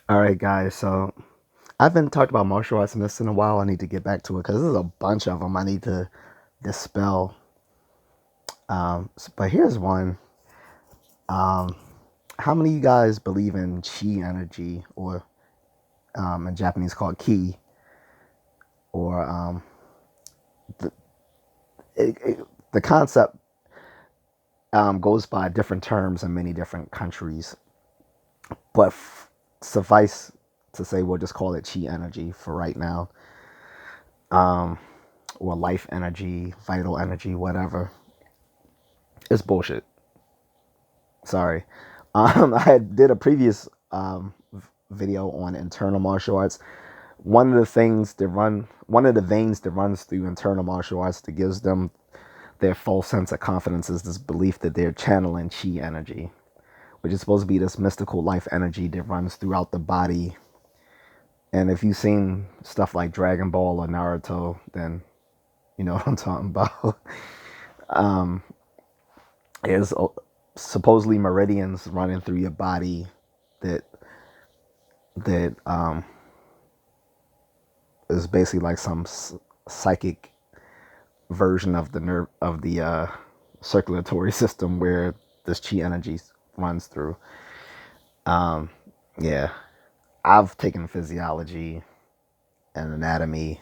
All right, guys. So I haven't talked about martial arts in this in a while. I need to get back to it because there's a bunch of them I need to dispel. But here's one. Um, how many of you guys believe in chi energy, or in Japanese called ki, or the the concept goes by different terms in many different countries, but suffice to say, we'll just call it chi energy for right now, or life energy, vital energy, whatever. It's bullshit. Sorry. I did a previous video on internal martial arts. One of the veins that runs through internal martial arts that gives them their full sense of confidence is this belief that they're channeling chi energy, which is supposed to be this mystical life energy that runs throughout the body. And if you've seen stuff like Dragon Ball or Naruto, then you know what I'm talking about. There's supposedly meridians running through your body that that is basically like some psychic version of the nerve of the circulatory system where this chi energy runs through. Yeah, I've taken physiology and anatomy,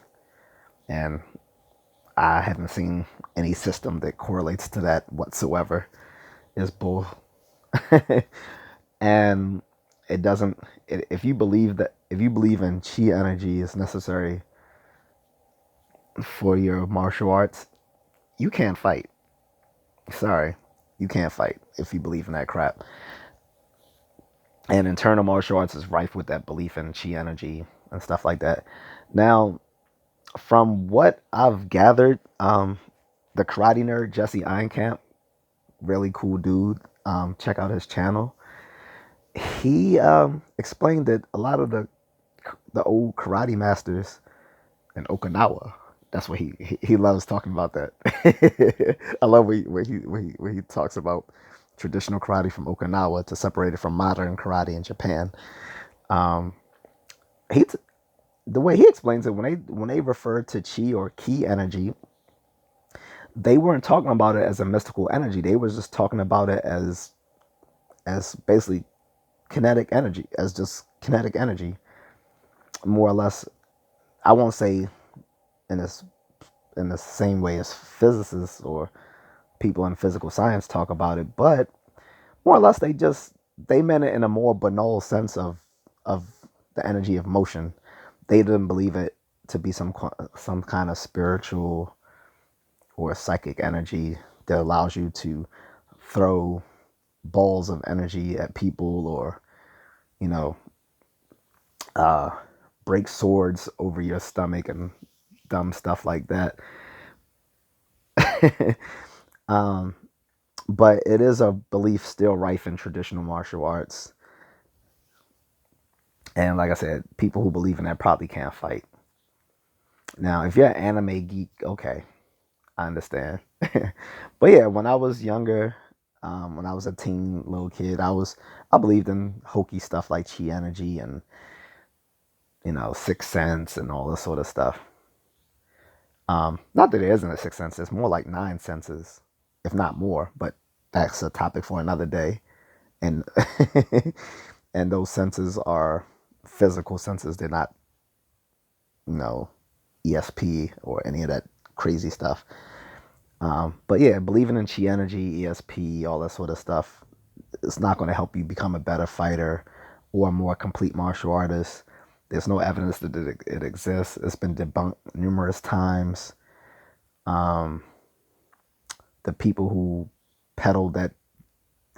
and I haven't seen any system that correlates to that whatsoever. It's bull. And it doesn't. If you believe in chi energy is necessary for your martial arts, you can't fight. Sorry, you can't fight if you believe in that crap. And internal martial arts is rife with that belief in chi energy and stuff like that. Now, from what I've gathered, the karate nerd Jesse Einkamp, really cool dude. Check out his channel. He explained that a lot of the old karate masters in Okinawa. That's what he loves talking about that. I love where he talks about traditional karate from Okinawa to separate it from modern karate in Japan. Um, he the way he explains it, when they refer to chi or ki energy, they weren't talking about it as a mystical energy. They were just talking about it as basically kinetic energy, as just kinetic energy, more or less. I won't say in this in the same way as physicists or people in physical science talk about it, but more or less they meant it in a more banal sense of the energy of motion. They didn't believe it to be some kind of spiritual or psychic energy that allows you to throw balls of energy at people, or you know uh, break swords over your stomach and dumb stuff like that. um, but it is a belief still rife in traditional martial arts. And like I said, people who believe in that probably can't fight. Now, if you're an anime geek, okay, I understand. But yeah, when I was younger, when I was a teen little kid, I believed in hokey stuff like chi energy and sixth sense and all this sort of stuff. Not that there isn't a sixth sense; it's more like nine senses, if not more. But that's a topic for another day. And and those senses are physical senses. They're not, you know, ESP or any of that crazy stuff. But yeah, believing in chi energy, ESP, all that sort of stuff, it's not going to help you become a better fighter or a more complete martial artist. There's no evidence that it exists. It's been debunked numerous times. Um, the people who peddle that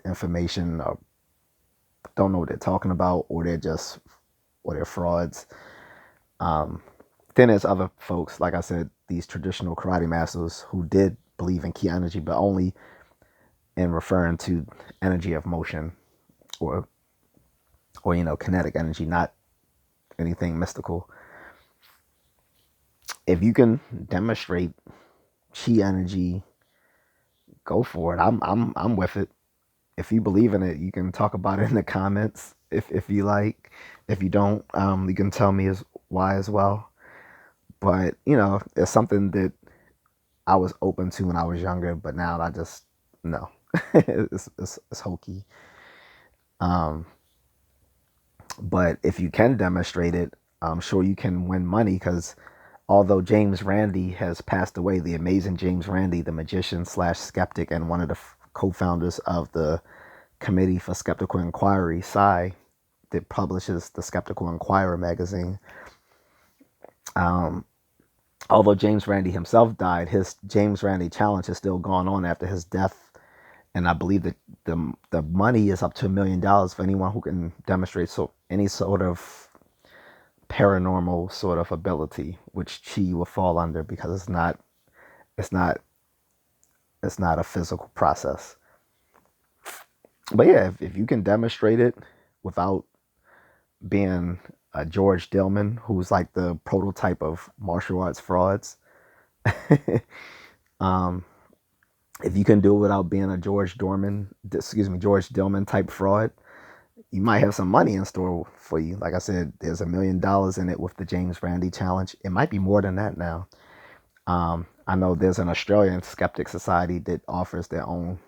information don't know what they're talking about, or they're frauds. Um, then there's other folks, like I said, these traditional karate masters who did believe in ki energy, but only in referring to energy of motion, or kinetic energy, not anything mystical. If you can demonstrate chi energy, go for it. I'm with it. If you believe in it, you can talk about it in the comments. if you like. If you don't, you can tell me why as well. But it's something that I was open to when I was younger, but now I just no. It's hokey. Um, but if you can demonstrate it, I'm sure you can win money because although James Randi has passed away, the amazing James Randi, the magician slash skeptic and one of the co-founders of the Committee for Skeptical Inquiry, Psi, that publishes the Skeptical Inquirer magazine. Um, Although James Randi himself died, his James Randi challenge has still gone on after his death, and I believe that the money is up to $1 million for anyone who can demonstrate any sort of paranormal sort of ability, which chi will fall under because it's not it's not a physical process. But yeah, if you can demonstrate it without being a George Dillman, who's like the prototype of martial arts frauds, um, if you can do it without being a George Dillman type fraud, you might have some money in store for you. Like I said, there's $1 million in it with the James Randi challenge. It might be more than that now. I know there's an Australian skeptic society that offers their own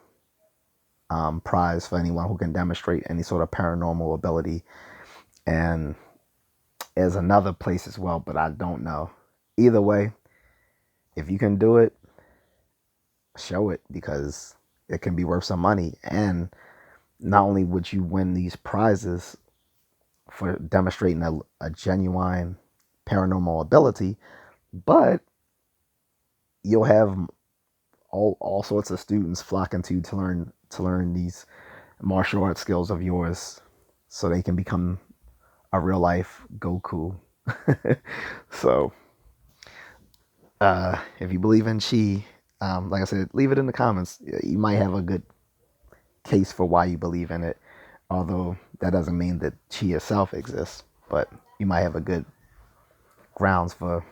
prize for anyone who can demonstrate any sort of paranormal ability. And there's another place as well, but I don't know. Either way, if you can do it, show it because it can be worth some money. And not only would you win these prizes for demonstrating a genuine paranormal ability, but you'll have all sorts of students flocking to you to learn these martial arts skills of yours so they can become a real life Goku. So if you believe in chi, like I said, leave it in the comments. You might have a good case for why you believe in it, although that doesn't mean that chi itself exists, but you might have a good grounds for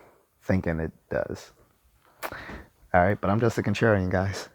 thinking it does. All right, but I'm just a contrarian, guys.